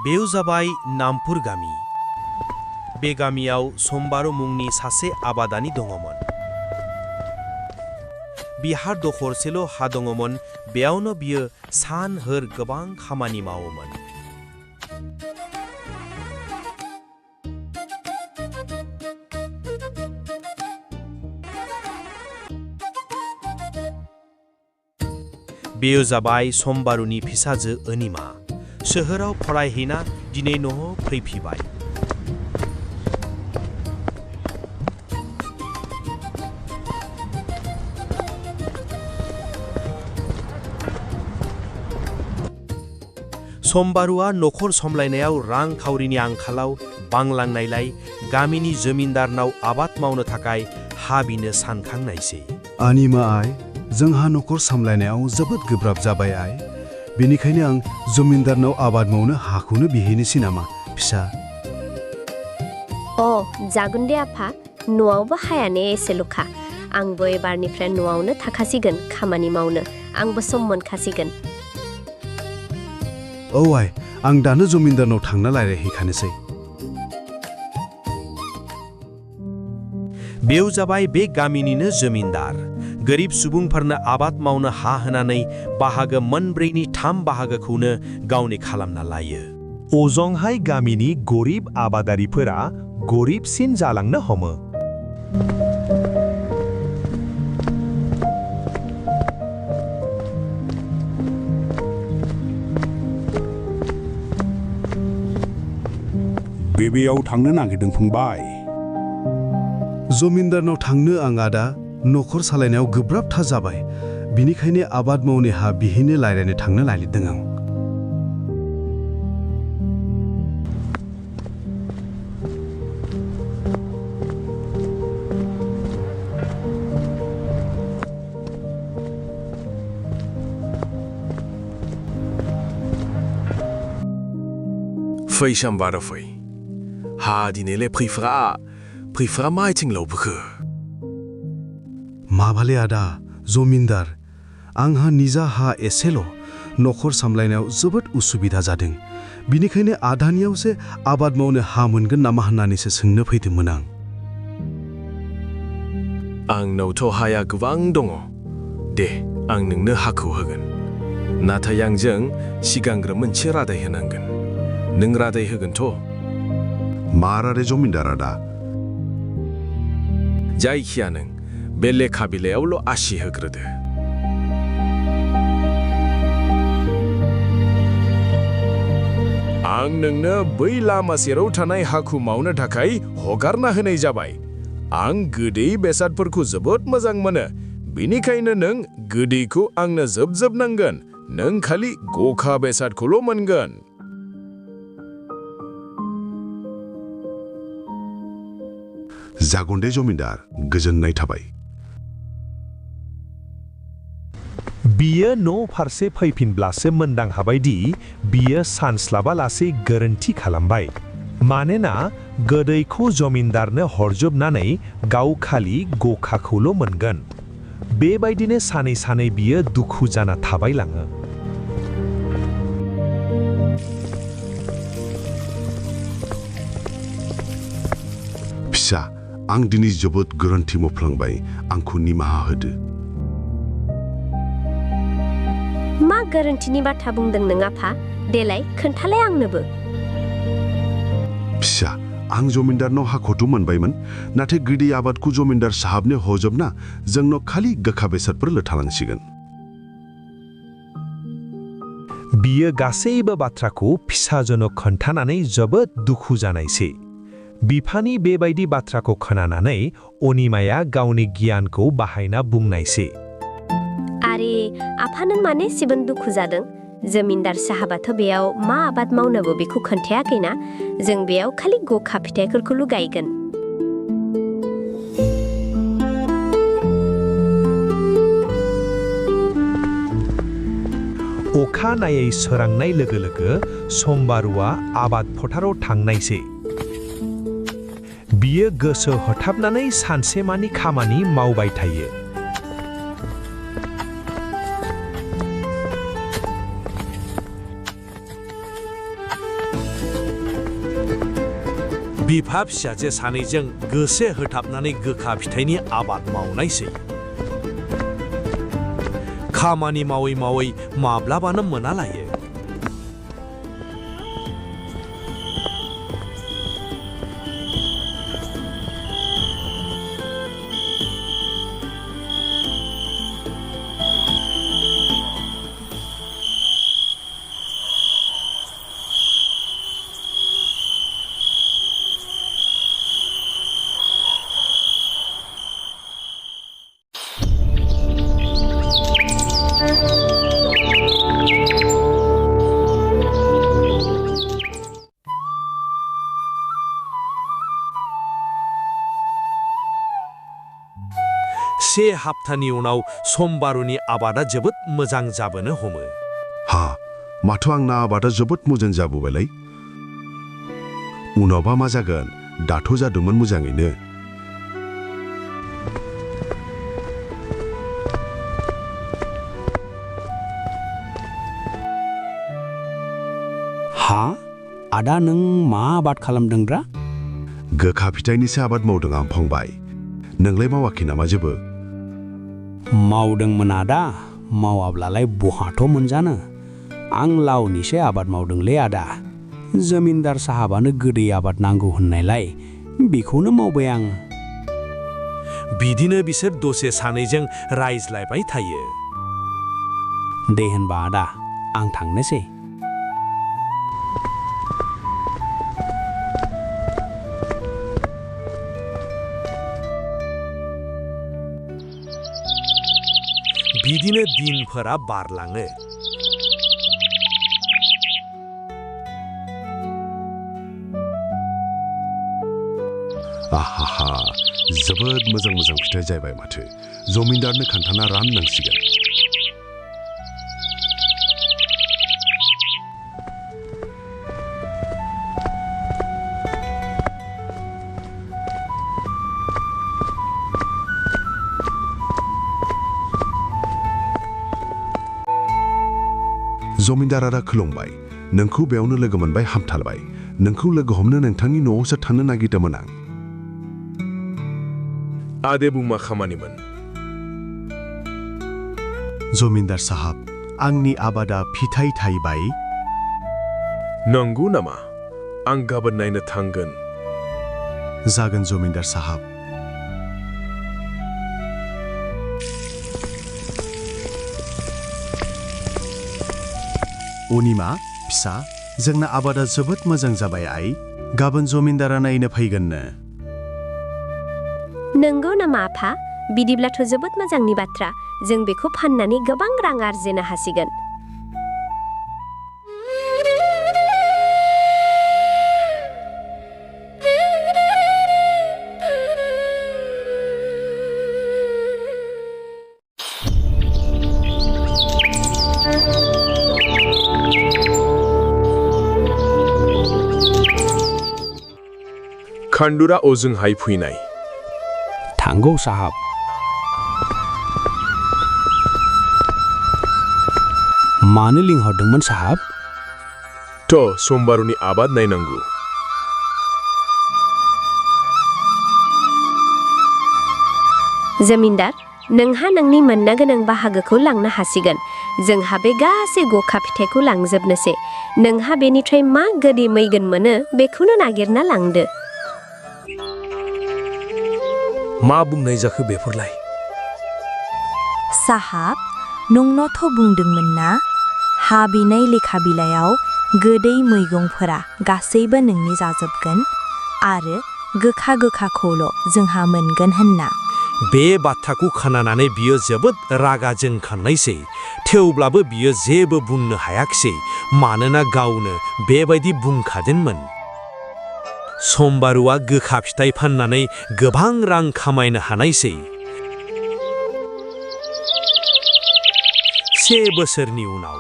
बेयो जाबाय नामपुर गामि। बे गामियाव सम्बारु मुंनि सासे आबादारि दङमोन। बिहा दखरसेल' हा दङमोन, बेयावनो बियो सान हर गोबां खामानि मावोमोन। बेयो जाबाय सम्बारुनि फिसाजो अनिमा। सोहोराव फरायहैना दिनै न'आव फैफिनबाय। सम्बारुआ नखर सामलायनायाव रांखावरिनि आंखालाव बांलांनायलाय गामिनि जमीन्दारनाव आबाद मावनो थाखाय हा बिनो सानखांनायसै। अनिमा आइ, जोंहा नखर सामलायनायाव जोबोद गोब्राब जाबाय आइ। बेनिखायनो आं जमीन्दारनाव आबाद मावनो हाखौनो बिहैनोसै नामा फिसा? जागोन दे आफा, न'आवबो हायानो एसेल'खा। आंबो एबारनिफ्राय न'आवनो थाखासिगोन खामानि मावनो। आंबो सम मोनखासिगोन। आइ, आं दानो जमीन्दारनाव थांना रायज्लायहैखानोसै। बेयो जाबाय बे गामिनिनो जमीन्दार। गोरिब सुबुंफोरनो आबाद मावनो हा होनानै बाहागो मोनब्रैनि 3 बाहागोखौनो गावनि खालामना लायो। ओजोंहाय गामिनि गरिब आबादारिफोरा गरिबसिन जालांनो हमो। बेयाव थांनो नागिरदों फंबाय। जमीन्दारनाव थांनो आं आदा नखर सालायनायाव गोब्राबथार जाबाय। बिनिखायनो आबाद मावनो हा बिहैनो रायज्लायनो थांनो नागिरदों आं। फै सम्बारु फै। हा दिनैलाय फैफ्रा माइथिं लावबोखो? माबाले आदा जमीन्दार, आंहा निजा हा एसेल'। नखर सामलायनायाव जोबोद उसुबिदा जादों। बिनिखायनो आदानियावसो आबाद मावनो हा मोनगोन नामा होननानैसो सोंनो फैदोंमोन आं। आंनावथ' हाया गोबां दङ। दे, आं नोंनो हाखौ होगोन। नाथाय आंजों सिगांग्रो मोनसे रादाय होनांगोन। नों रादाय होगोनथ'? मा रादाय जमीन्दार आदा? जायखिया नों बे लेखा बिलाइयावल' आसि होग्रोदो। आं नोंनो बै लामा सेराव थानाय हाखौ मावनो थाखाय हगारना होनाय जाबाय। आं गोदै बेसादफोरखौ जोबोद मोजां मोनो। बिनिखायनो नों गोदैखौ आंनो जोबनांगोन। नों खालि गोखा बेसादखौल' मोनगोन। जागोन दे जमीन्दार, गोजोननाय थाबाय। बियो न' फारसे फैफिनब्लासो मोनदांहाबायदि बियो सानस्लाबालासे गोरोन्थि खालामबाय। मानोना गोदैखौ जमीन्दारनो हरजोबनानै गाव खालि गोखाखौल' मोनगोन। बेबायदिनो सानै बियो दुखु जाना थाबायलाङो। फिसा, आं दिनै जोबोद गोरोन्थि मावफ्लांबाय। आंखौ निमाहा होदो। मा गोरोन्थिनि बाथ्रा बुंदों नों आफा? देलाय खोन्थालाय आंनोबो। फिसा, आं जमीन्दारनाव हाखौथ' मोनबायमोन। नाथाय गोदै आबादखौ जमीन्दार साहाबनो हजोबना जोंनाव खालि गोखा बेसादफोरल' थालांसिगोन। बियो गासैबो बाथ्राखौ फिसाजोनो खोन्थानानै जोबोद दुखु जानायसै। बिफानि बेबायदि बाथ्राखौ खोनानानै अनिमाया गावनि गियानखौ बाहायना बुंनायसै। आरे आफा, नों माने एसेबां दुखु जादों? जमीन्दार साहाबाथ' बेयाव मा आबाद मावनोबो बेखौ खोन्थायाखैना। जों बेयाव खालि गोखा फिथाइफोरखौल' गायगोन। अखानायै सोरांनाय लोगो लोगो सम्बारुआ आबाद फोथाराव थांनायसै। बियो गोसो होथाबनानै सानसेमानि खामानि मावबाय थायो। बिफा फिसाजो सानैजों गोसो होथाबनानै गोखा फिथाइनि आबाद मावनायसै। खामानि मावै मावै माब्लाबानो मोना लायो। से हाप्तानि उनाव समबारुनि आबादा जोबोद मोजां जाबोनो हमो। हा माथो आंना आबादा जोबोद मोजां जाबोबायलाय। उनावबा मा जागोन दाथ' जादोंमोन मोजाङैनो। हा आदा नों मा आबाद खालामदोंब्रा? गोखा फिथाइनिसो आबाद मावदों आं फंबाय। नोंलाय मावाखै नामा जेबो? मावदोंमोन आदा, मावाब्लालाय बहाथ' मोनजानो। आं लावनिसो आबाद मावदोंलै आदा। जमिनदार साहाबानो गोदै आबाद नांगौ होननायलाय बेखौनो मावबाय आं। बिदिनो बिसोर दसे सानैजों रायज्लायबाय थायो। दे होनबा आदा आं थांनोसै। बिदिनो दिनफोरा बारलाङो। आहाहा जोबोद मोजां मोजां फिथाइ जाबाय माथो। जमिनदारनो खोन्थाना राननांसिगोन। जमिनदारा खुलुमबाय। नोंखौ बेयावनो लोगो मोनबाय हामथारबाय। नोंखौ लोगो हमनो नोंथांनि न'आवसो थांनो नागिरदोंमोन आं। आदे बुंमा खामानिमोन? जमिनदार साहाब, आंनि आबादा फिथाइ थाइबाय। नंगौ नामा? आं गाबोन नायनो थांगोन। जागोन जमिनदार साहाब। अनिमा फिसा, जोंना आबादा जोबोद मोजां जाबाय आइ। गाबोन जमिनदारा नायनो फैगोननो। नंगौ नामा आफा? बिदिब्लाथ' जोबोद मोजांनि बाथ्रा। जों बेखौ फाननानै गोबां रां आरजिनो हासिगोन। खान्डुरा ओजोंहाय फैनाय। थांगौ साहाब। मानो लिंहरदोंमोन साहाब? थ' समबारुनि आबाद नायनांगौ। जमिनदार, नोंहा नोंनि मोननो गोनां बाहागोखौ लांनो हासिगोन। जोंहा बे गासै गखा फिथाइखौ लांजोबनोसै। नोंहा बेनिफ्राय मा गोदै मैगोन मोनो बेखौनो नागिरना लांदो। मा बुंनाय जाखो बेफोरलाय? साहाब, नोंनोथ' बुंदोंमोन ना, हा बिनाय लेखा बिलाइयाव गोदै मैगंफोरा गासैबो नोंनि जाजोबगोन आरो गोखा गोखाखौल' जोंहा मोनगोन होनना। बे बाथ्राखौ खोनानानै बियो जोबोद रागा जोंखांनायसै। थेवब्लाबो बियो जेबो बुंनो हायाखिसै, मानोना गावनो बेबायदि बुंखादोंमोन। समबारुआ गोखा फिथाइ फाननानै गोबां रां खामायनो हानायसै। 1 बोसोरनि उनाव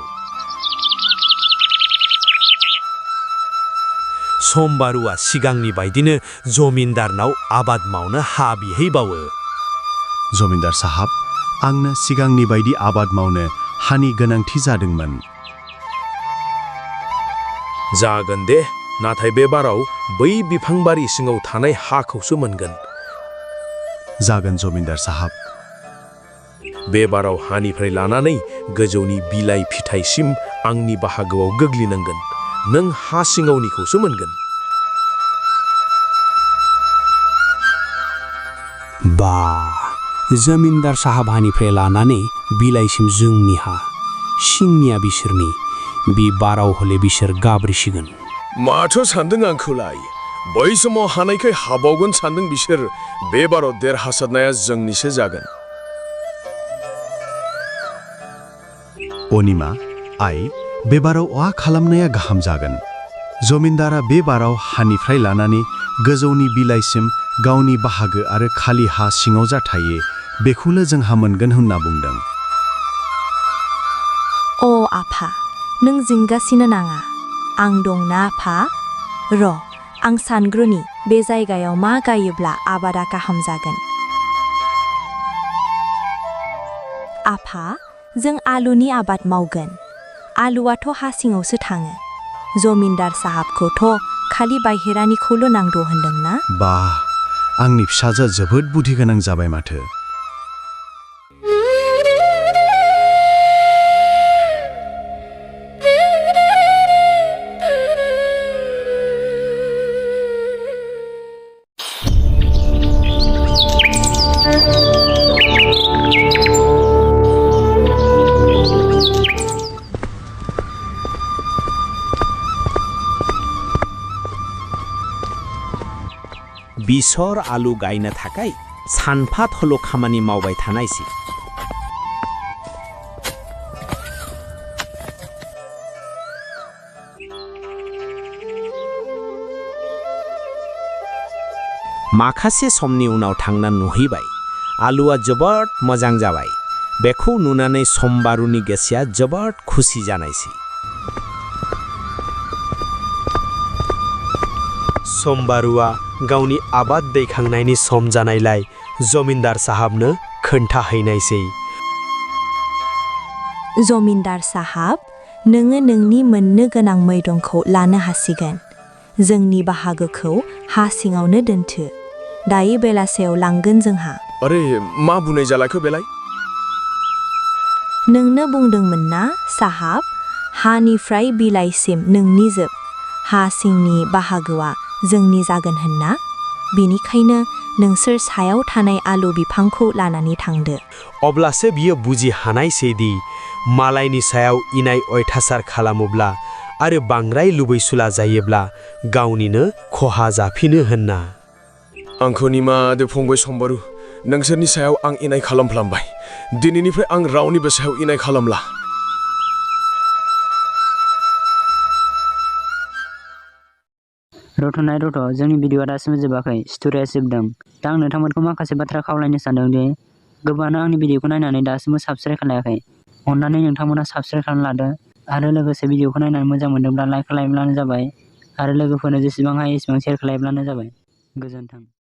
समबारुआ सिगांनि बायदिनो जमिनदारनाव आबाद मावनो हा बिहैबावो। जमिनदार साहाब, आंनो सिगांनि बायदि आबाद मावनो हानि गोनांथि जादोंमोन। जागोन दे, नाथाय बे बाराव बै बिफांबारि सिङाव थानाय हाखौसो मोनगोन। जागोन जमिनदार साहाब। बे बाराव हानिफ्राय लानानै गोजौनि बिलाइ फिथाइसिम आंनि बाहागोआव गोग्लैनांगोन। नों हा सिङावनिखौसो मोनगोन। बा जमिनदार साहाब हानिफ्राय लानानै बिलाइसिम जोंनि हा, सिंनिया बिसोरनि। बि बाराव हले बिसोर गाब्रिसिगोन। माथो सान्दों आंखौलाय? बै समाव हानायखाय हाबावगोन सान्दों बिसोर। बे बाराव देरहासारनाया जोंनिसो जागोन। अनिमा, आइ, बे बाराव मा खालामनाया गाहाम जागोन। जमिनदारा बे बाराव हानिफ्राय लानानै गोजौनि बिलाइसिम गावनि बाहागो आरो खालि हा सिङाव जा थायो बेखौनो जोंहा मोनगोन होनना बुंदों। अ आफा, नों जिंगासिनो नाङा। आं दंना आफा। र' आं सानग्रोनि बे जायगायाव मा गायोब्ला आबादा गाहाम जागोन। आफा, जों आलुनि आबाद मावगोन। आलुआथ' हा सिङावसो थाङो। जमिनदार साहाबखौथ' खालि बाहेरानिखौल' नांगौ होनदोंना? बा, आंनि फिसाजोआ जोबोद बुद्धि गोनां जाबाय माथो। बिसर आलु गायनो थाखाय सानफा थोलो खामानि मावबाय थानायसै। माखासे समनि उनाव थांना नुहैबाय आलुआ जोबोद मोजां जाबाय। बेखौ नुनानै समबारुनि गोसोआ जोबोद खुसि जानायसै। समबारुआ गावनि आबाद दैखांनायनि सम जानायलाय जमिनदार साहाबनो खोन्थाहैनायसै। जमिनदार साहाब, नोङो नोंनि मोननो गोनां मैगंखौ लानो हासिगोन। जोंनि बाहागोखौ हा सिङावनो दोनथो। दायो बेलासेयाव लांगोन जोंहा। अरे, मा बुंनाय जालाखो बेलाय? नोंनो बुंदोंमोन ना साहाब, हानिफ्राय बिलाइसिम नोंनि जोब, हा सिंनि बाहागोआ जोंनि जागोन होनना। बेनिखायनो नोंसोर सायाव थानाय आलु बिफांखौ लानानै थांदो। अब्लासो बियो बुजि हानायसैदि मालायनि सायाव इनाय अयथासार खालामोब्ला आरो बांद्राय लुबैसुला जायोब्ला गावनिनो खहा जाफिनो होनना। आंखौ निमादो फंबाय समबारु। नोंसोरनि सायाव आं इनाय खालामफ्लांबाय। दिनैनिफ्राय आं रावनिबो सायाव इनाय खालामला। रथ'नाय रथ', जोंनि भिडिअआ दासिमबो जोबाखै। स्ट'रिया जोबदों। दा आं नोंथांमोनखौ माखासे बाथ्रा खावलायनो सानदों दि गोबाङानो आंनि भिडिअखौ नायनानै दासिमबो साबस्क्राइब खालायाखै। अन्नानै नोंथांमोना साबस्क्राइब खालामना लादो आरो लोगोसे भिडिअखौ नायनानै मोजां मोनदोंब्ला लाइक खालामब्लानो जाबाय आरो लोगोफोरनो जेसेबां हायो एसेबां शेयार खालामब्लानो जाबाय। गोजोन्थों।